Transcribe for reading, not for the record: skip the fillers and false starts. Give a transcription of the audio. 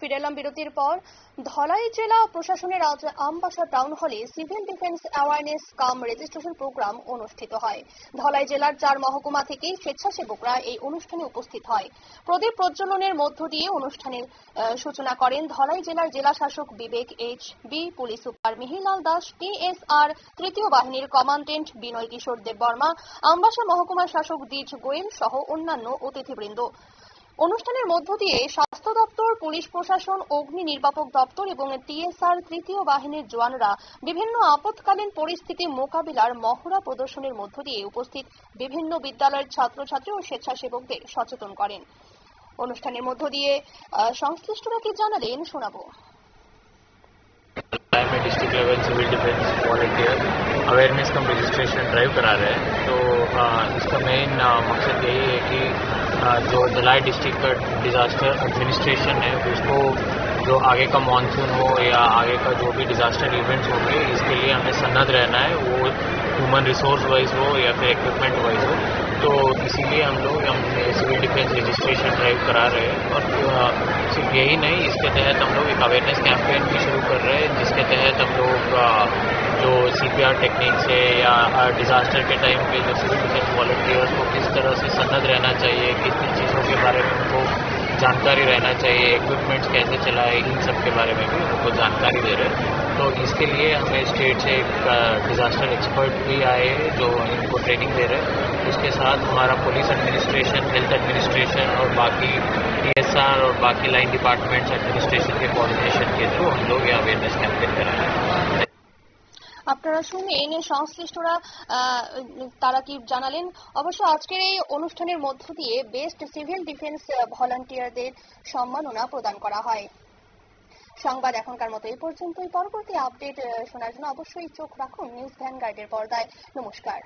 ফিরে এলাম বিরতির পর। ধলাই জেলা প্রশাসনের আজ আমবাসা টাউন হলে সিভিল ডিফেন্স অ্যাওয়ারনেস কাম রেজিস্ট্রেশন প্রোগ্রাম অনুষ্ঠিত হয়। ধলাই জেলার 4 মহকুমা থেকে স্বেচ্ছাসেবকরা এই অনুষ্ঠানে উপস্থিত হয়। প্রদীপ প্রজ্বলনের মধ্য দিয়ে অনুষ্ঠানের সূচনা করেন ধলাই জেলার জেলা শাসক Vivek H B, police super Mihirlal Das, TSR তৃতীয় বাহিনীর কমান্ডেন্ট বিনয় কিশোর দেববর্মা, আমবাসা মহকুমা শাসক দ্বিজ গোয়েল সহ অন্যান্য অতিথিবৃন্দ। অনুষ্ঠানের মধ্য দিয়ে স্বাস্থ্য দপ্তর, পুলিশ প্রশাসন, অগ্নি নির্বাপক দপ্তর এবং টিএসআর তৃতীয় বাহিনীর জওয়ানরা বিভিন্ন আপৎকালীন পরিস্থিতি মোকাবিলার মহড়া প্রদর্শনের মধ্য দিয়ে উপস্থিত বিভিন্ন বিদ্যালয়ের ছাত্রছাত্রী ও স্বেচ্ছাসেবকদের সচেতন করেন। অনুষ্ঠানের মধ্য দিয়ে সংশ্লিষ্টরা কি জানালেন শোনাবো। District level civil defence volunteer awareness cum registration drive करा रहे हैं। तो इसका मेन मकसद यही है कि जो धलाई डिस्ट्रिक्ट का डिजास्टर एडमिनिस्ट्रेशन है उसको जो आगे का मानसून हो या आगे का जो भी डिजास्टर इवेंट्स होंगे इसके लिए हमें सन्नद्ध रहना है, वो ह्यूमन रिसोर्स वाइज हो या फिर इक्विपमेंट वाइज हो। तो इसीलिए हम सिविल डिफेंस रजिस्ट्रेशन ड्राइव करा रहे हैं। और सिर्फ यही नहीं, इसके तहत हम लोग एक अवेयरनेस कैंपेन भी शुरू कर रहे हैं, जिसके तहत हम लोग जो CPR टेक्निक से या डिजास्टर के टाइम पे जो सिविल डिफेंस वॉलंटियर्स को किस तरह से सन्नद्ध रहना चाहिए, किस किन चीज़ों के बारे में उनको जानकारी रहना चाहिए, इक्विपमेंट्स कैसे चलाए, इन सब के बारे में भी उनको जानकारी दे रहे हैं। तो इसके लिए हमें स्टेट से एक डिजास्टर एक्सपर्ट भी आए जो इनको ट्रेनिंग दे रहे हैं। उसके साथ हमारा पुलिस एडमिनिस्ट्रेशन, हेल्थ एडमिनिस्ट्रेशन और बाकी TSR और बाकी लाइन डिपार्टमेंट्स एडमिनिस्ट्रेशन के कोऑर्डिनेशन के थ्रू हम लोग ये अवेयरनेस कैंपेन करा रहे हैं। আপনারা শুনলেন সংশ্লিষ্টরা তারা কি জানালেন। অবশ্য আজকের এই অনুষ্ঠানের মধ্য দিয়ে বেস্ট সিভিল ডিফেন্স ভলান্টিয়ারদের সম্মাননা প্রদান করা হয়। সংবাদ এখনকার মতো এই পর্যন্তই। পরবর্তী আপডেট শোনার জন্য অবশ্যই চোখ রাখুন নিউজ ভ্যানগার্ডের পর্দায়। নমস্কার।